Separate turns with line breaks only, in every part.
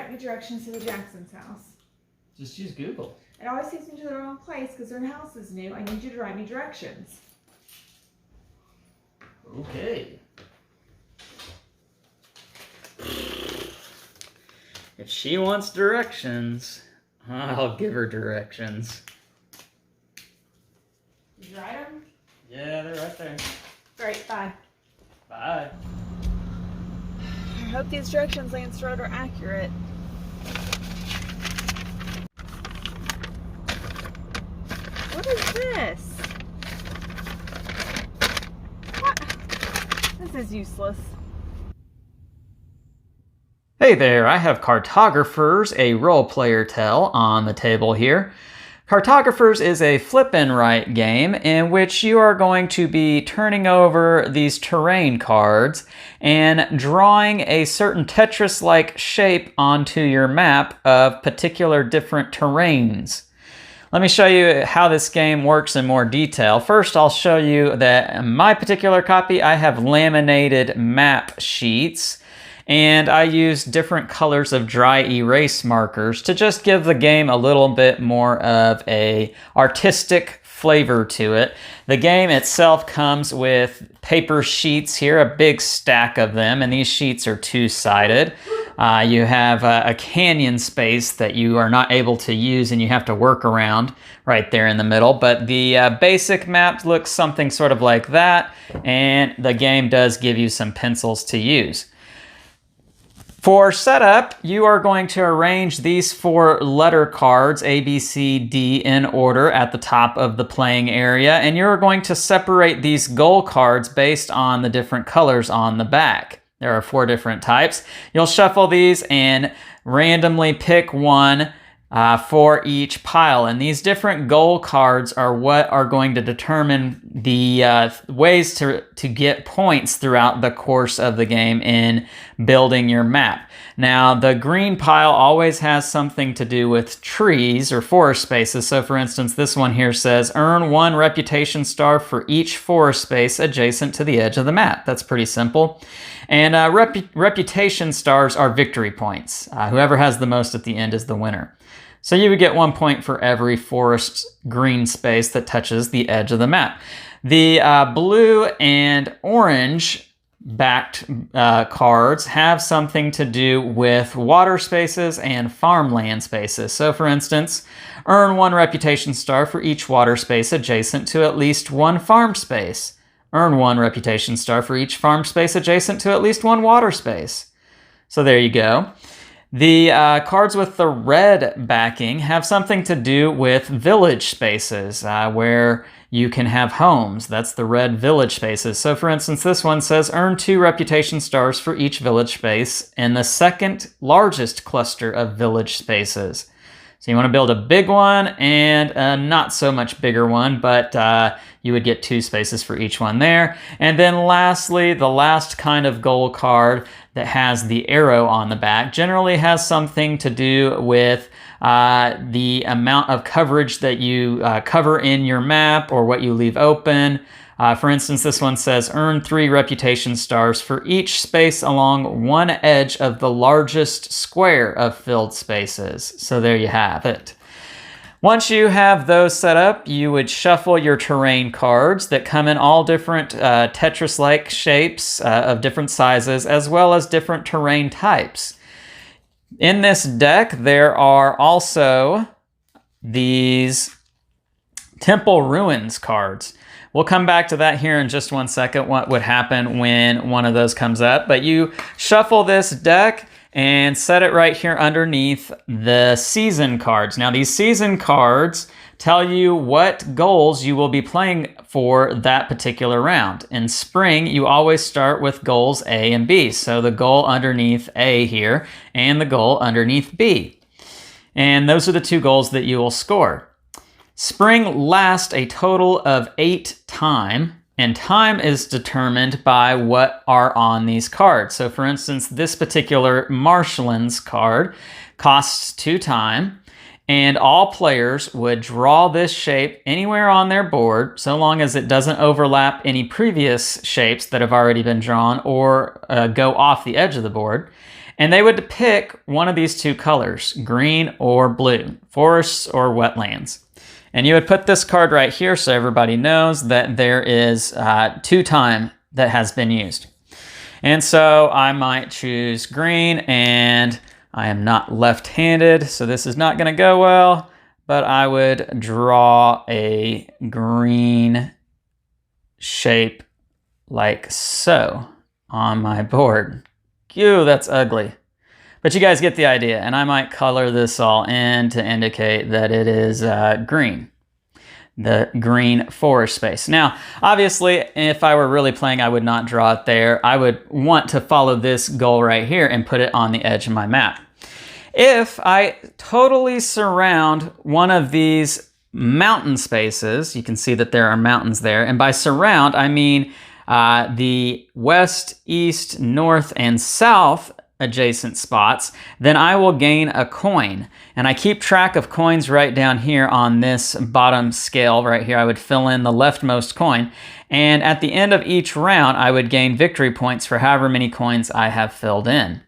direct me directions to the Jackson's house.
Just use Google.
It always takes me to the wrong place because their house is new. I need you to write me directions.
Okay. If she wants directions, I'll give her directions.
Did you write them?
Yeah, they're right there.
Great, bye.
Bye.
I hope these directions Lance wrote are accurate. What is this? What? This is useless.
Hey there, I have Cartographers, a role-player tale, on the table here. Cartographers is a flip and write game in which you are going to be turning over these terrain cards and drawing a certain Tetris-like shape onto your map of particular different terrains. Let me show you how this game works in more detail. First, I'll show you that in my particular copy, I have laminated map sheets, and I use different colors of dry erase markers to just give the game a little bit more of a artistic flavor to it. The game itself comes with paper sheets here, a big stack of them, and these sheets are two-sided. You have a canyon space that you are not able to use and you have to work around right there in the middle, but the basic map looks something sort of like that, and the game does give you some pencils to use. For setup, you are going to arrange these 4 letter cards, A, B, C, D, in order at the top of the playing area, and you're going to separate these goal cards based on the different colors on the back. There are 4 different types. You'll shuffle these and randomly pick one for each pile, and these different goal cards are what are going to determine the ways to get points throughout the course of the game in building your map. Now, the green pile always has something to do with trees or forest spaces. So for instance, this one here says earn 1 reputation star for each forest space adjacent to the edge of the map. That's pretty simple. And reputation stars are victory points. Whoever has the most at the end is the winner. So you would get 1 point for every forest green space that touches the edge of the map. The blue and orange backed cards have something to do with water spaces and farmland spaces. So for instance, earn 1 reputation star for each water space adjacent to at least 1 farm space. Earn 1 reputation star for each farm space adjacent to at least 1 water space. So there you go. The cards with the red backing have something to do with village spaces, where you can have homes. That's the red village spaces. So for instance, this one says earn 2 reputation stars for each village space in the second largest cluster of village spaces. So you want to build a big one and a not so much bigger one, but you would get 2 spaces for each one there. And then lastly, the last kind of goal card that has the arrow on the back generally has something to do with the amount of coverage that you cover in your map or what you leave open. For instance, this one says earn 3 reputation stars for each space along one edge of the largest square of filled spaces. So there you have it. Once you have those set up, you would shuffle your terrain cards that come in all different Tetris-like shapes of different sizes, as well as different terrain types. In this deck, there are also these Temple Ruins cards. We'll come back to that here in just 1 second, what would happen when one of those comes up. But you shuffle this deck and set it right here underneath the season cards. Now, these season cards tell you what goals you will be playing for that particular round. In spring, you always start with goals A and B. So the goal underneath A here and the goal underneath B. And those are the 2 goals that you will score. Spring lasts a total of 8 time, and time is determined by what are on these cards. So for instance, this particular Marshlands card costs 2 time, and all players would draw this shape anywhere on their board, so long as it doesn't overlap any previous shapes that have already been drawn or go off the edge of the board. And they would pick one of these two colors, green or blue, forests or wetlands. And you would put this card right here so everybody knows that there is 2 time that has been used. And so I might choose green, and I am not left-handed, so this is not going to go well, but I would draw a green shape like so on my board. Ew, that's ugly. But you guys get the idea, and I might color this all in to indicate that it is green. The green forest space. Now, obviously, if I were really playing, I would not draw it there. I would want to follow this goal right here and put it on the edge of my map. If I totally surround one of these mountain spaces, you can see that there are mountains there, and by surround, I mean the west, east, north, and south adjacent spots, then I will gain a coin. And I keep track of coins right down here on this bottom scale right here. I would fill in the leftmost coin. And at the end of each round, I would gain victory points for however many coins I have filled in.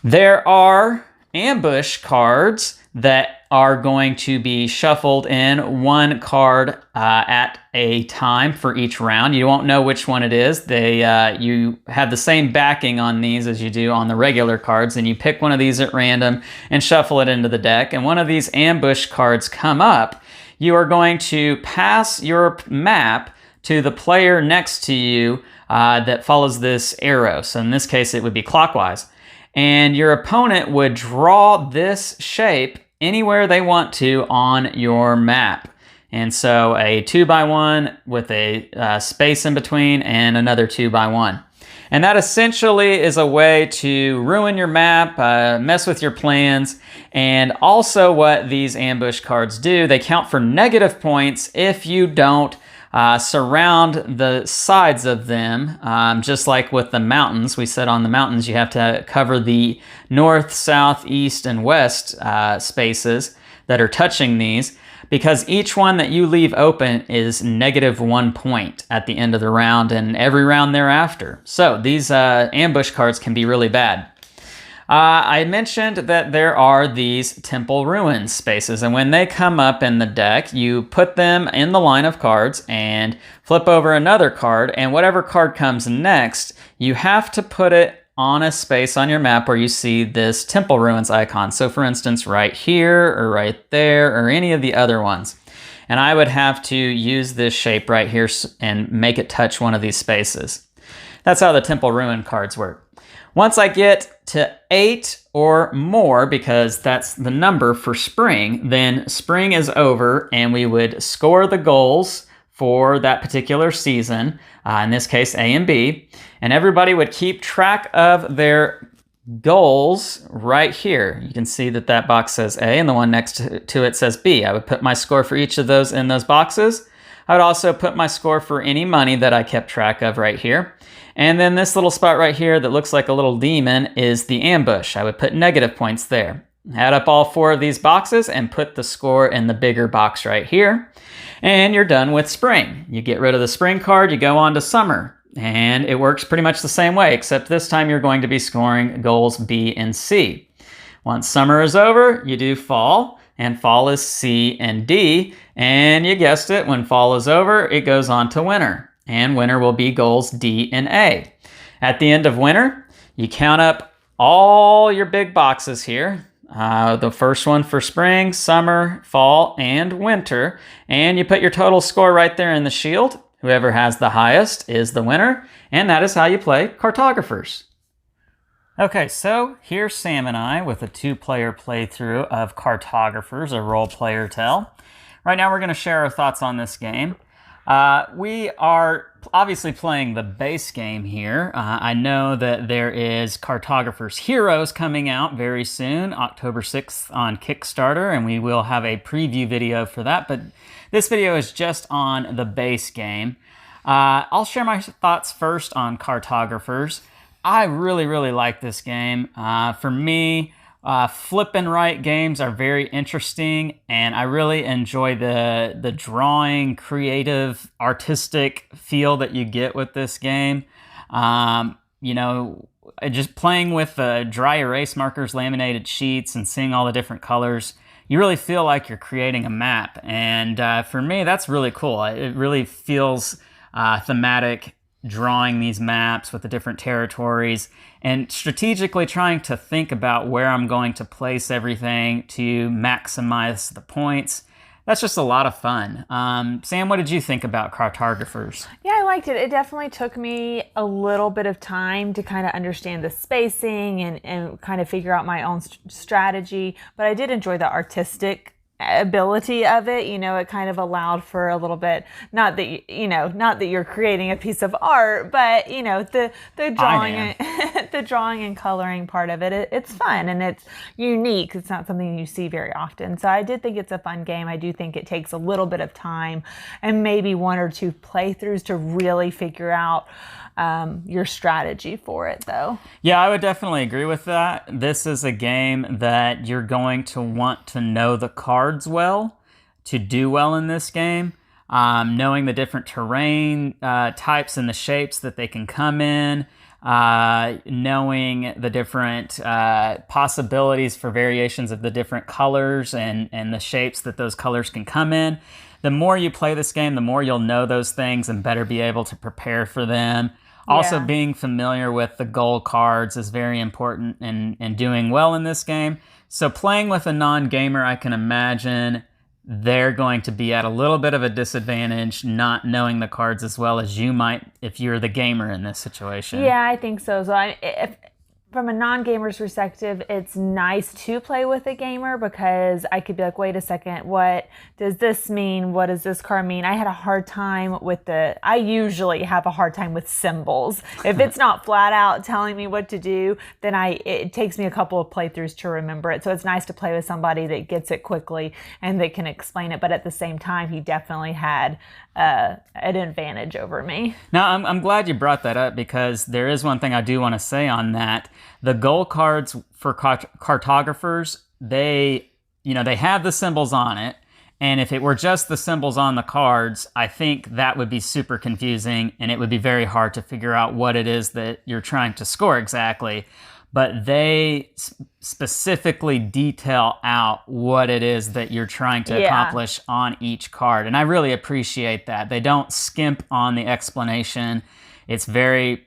There are ambush cards that are going to be shuffled in 1 card at a time for each round. You won't know which one it is. You have the same backing on these as you do on the regular cards, and you pick one of these at random and shuffle it into the deck. And one of these ambush cards come up, you are going to pass your map to the player next to you that follows this arrow. So in this case, it would be clockwise. And your opponent would draw this shape anywhere they want to on your map. And so a 2x1 with a space in between and another 2x1. And that essentially is a way to ruin your map, mess with your plans, and also what these ambush cards do, they count for negative points if you don't surround the sides of them, just like with the mountains. We said on the mountains you have to cover the north, south, east, and west spaces that are touching these, because each one that you leave open is -1 point at the end of the round and every round thereafter. So these ambush cards can be really bad. I mentioned that there are these temple ruins spaces, and when they come up in the deck, you put them in the line of cards and flip over another card, and whatever card comes next, you have to put it on a space on your map where you see this temple ruins icon. So for instance, right here or right there or any of the other ones. And I would have to use this shape right here and make it touch one of these spaces. That's how the temple ruin cards work. Once I get to 8 or more, because that's the number for spring, then spring is over and we would score the goals for that particular season, in this case A and B, and everybody would keep track of their goals right here. You can see that that box says A and the one next to it says B. I would put my score for each of those in those boxes. I would also put my score for any money that I kept track of right here. And then this little spot right here that looks like a little demon is the ambush. I would put negative points there. Add up all 4 of these boxes and put the score in the bigger box right here. And you're done with spring. You get rid of the spring card, you go on to summer. And it works pretty much the same way, except this time you're going to be scoring goals B and C. Once summer is over, you do fall, and fall is C and D. And you guessed it, when fall is over, it goes on to winter. And winter will be goals D and A. At the end of winter, you count up all your big boxes here. The first one for spring, summer, fall, and winter. And you put your total score right there in the shield. Whoever has the highest is the winner. And that is how you play Cartographers. Okay, so here's Sam and I with a 2-player playthrough of Cartographers, a role-player tell. Right now we're going to share our thoughts on this game. We are obviously playing the base game here. I know that there is Cartographers Heroes coming out very soon, October 6th on Kickstarter, and we will have a preview video for that, but this video is just on the base game. I'll share my thoughts first on Cartographers. I really like this game. For me, flip and write games are very interesting, and I really enjoy the drawing, creative, artistic feel that you get with this game. You know, just playing with dry erase markers, laminated sheets, and seeing all the different colors, you really feel like you're creating a map. And for me, that's really cool. It really feels thematic, drawing these maps with the different territories and strategically trying to think about where I'm going to place everything to maximize the points. That's just a lot of fun. Sam, what did you think about Cartographers?
Yeah, I liked it. It definitely took me a little bit of time to kind of understand the spacing and kind of figure out my own strategy, but I did enjoy the artistic ability of it. You know, it kind of allowed for a little bit, not that you're creating a piece of art, but you know, the drawing the drawing and coloring part of it, it's fun and it's unique. It's not something you see very often. So I did think it's a fun game. I do think it takes a little bit of time and maybe 1 or 2 playthroughs to really figure out your strategy for it, though.
Yeah, I would definitely agree with that. This is a game that you're going to want to know the cards well to do well in this game. Knowing the different terrain types and the shapes that they can come in, knowing the different possibilities for variations of the different colors and the shapes that those colors can come in. The more you play this game, the more you'll know those things and better be able to prepare for them. Also, being familiar with the goal cards is very important and doing well in this game. So playing with a non-gamer, I can imagine they're going to be at a little bit of a disadvantage not knowing the cards as well as you might if you're the gamer in this situation.
Yeah, I think so. So from a non-gamer's perspective, it's nice to play with a gamer because I could be like, wait a second, what does this mean? What does this card mean? I had a hard time with I usually have a hard time with symbols. If it's not flat out telling me what to do, then it takes me a couple of playthroughs to remember it. So it's nice to play with somebody that gets it quickly and that can explain it. But at the same time, he definitely had an advantage over me.
Now, I'm glad you brought that up because there is one thing I do want to say on that. The goal cards for cartographers, they have the symbols on it. And if it were just the symbols on the cards, I think that would be super confusing and it would be very hard to figure out what it is that you're trying to score exactly. But they specifically detail out what it is that you're trying to accomplish on each card. And I really appreciate that. They don't skimp on the explanation. It's very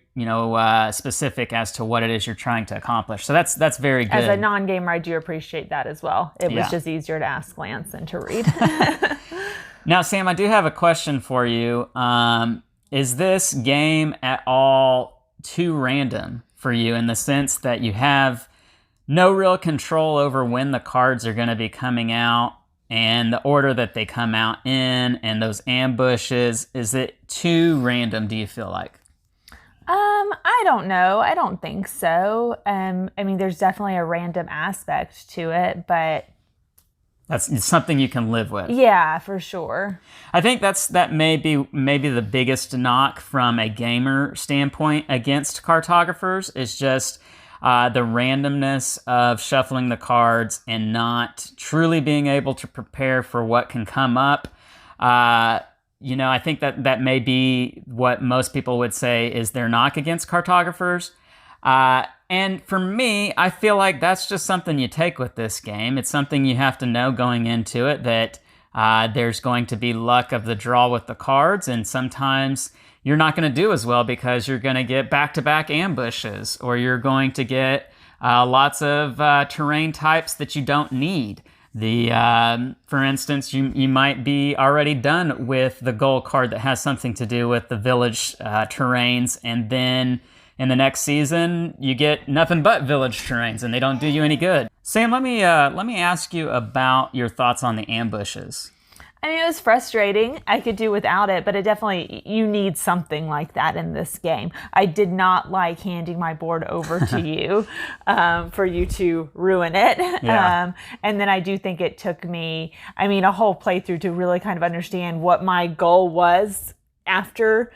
specific as to what it is you're trying to accomplish. So that's very good.
As a non-gamer, I do appreciate that as well. It was just easier to ask Lance than to read.
Now, Sam, I do have a question for you. Is this game at all too random for you in the sense that you have no real control over when the cards are going to be coming out and the order that they come out in and those ambushes? Is it too random, do you feel like?
I don't know. I don't think so. I mean, there's definitely a random aspect to it, but
it's something you can live with.
Yeah, for sure.
I think that may be the biggest knock from a gamer standpoint against cartographers is just the randomness of shuffling the cards and not truly being able to prepare for what can come up. I think that may be what most people would say is their knock against cartographers. And for me, I feel like that's just something you take with this game. It's something you have to know going into it that there's going to be luck of the draw with the cards, and sometimes you're not going to do as well because you're going to get back-to-back ambushes, or you're going to get lots of terrain types that you don't need. For instance, you might be already done with the goal card that has something to do with the village terrains, and then in the next season you get nothing but village terrains, and they don't do you any good. Sam, let me ask you about your thoughts on the ambushes.
I mean, it was frustrating. I could do without it, but you need something like that in this game. I did not like handing my board over to you for you to ruin it.
Yeah.
And then I do think it took me, a whole playthrough to really kind of understand what my goal was after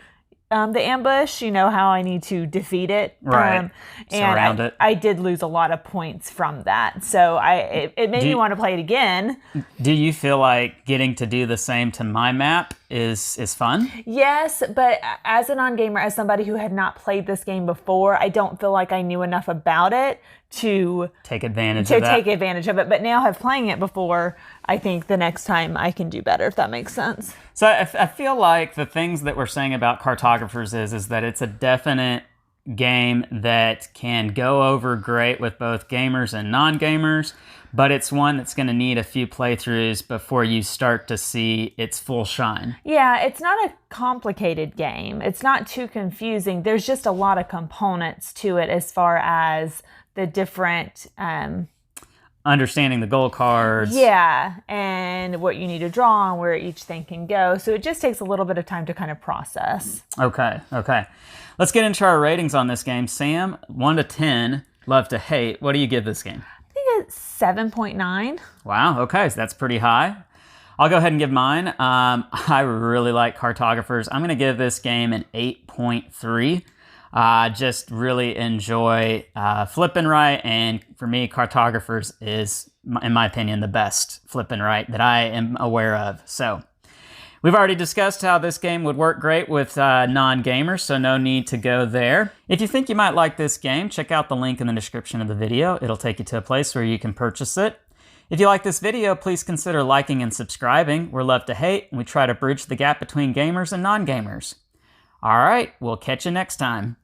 the ambush, you know, how I need to defeat it.
Right. Surround
and
it.
I did lose a lot of points from that. So it made me want to play it again.
Do you feel like getting to do the same to my map is fun?
Yes, but as a non-gamer, as somebody who had not played this game before, I don't feel like I knew enough about it to
take advantage of that.
take advantage of it. But now have playing it before, I think the next time I can do better, if that makes sense.
So I feel like the things that we're saying about Cartographers is that it's a definite game that can go over great with both gamers and non-gamers, but it's one that's going to need a few playthroughs before you start to see its full shine.
Yeah, it's not a complicated game. It's not too confusing. There's just a lot of components to it as far as the different
understanding the goal cards.
Yeah, and what you need to draw and where each thing can go. So it just takes a little bit of time to kind of process.
Okay. Let's get into our ratings on this game. Sam, 1 to 10, love to hate. What do you give this game?
I think it's 7.9.
Wow, okay, so that's pretty high. I'll go ahead and give mine. I really like Cartographers. I'm going to give this game an 8.3. Just really enjoy flip and write, and for me, Cartographers is, in my opinion, the best flip and write that I am aware of. So we've already discussed how this game would work great with non-gamers, so no need to go there. If you think you might like this game, check out the link in the description of the video. It'll take you to a place where you can purchase it. If you like this video, please consider liking and subscribing. We're Love to Hate, and we try to bridge the gap between gamers and non-gamers. All right, we'll catch you next time.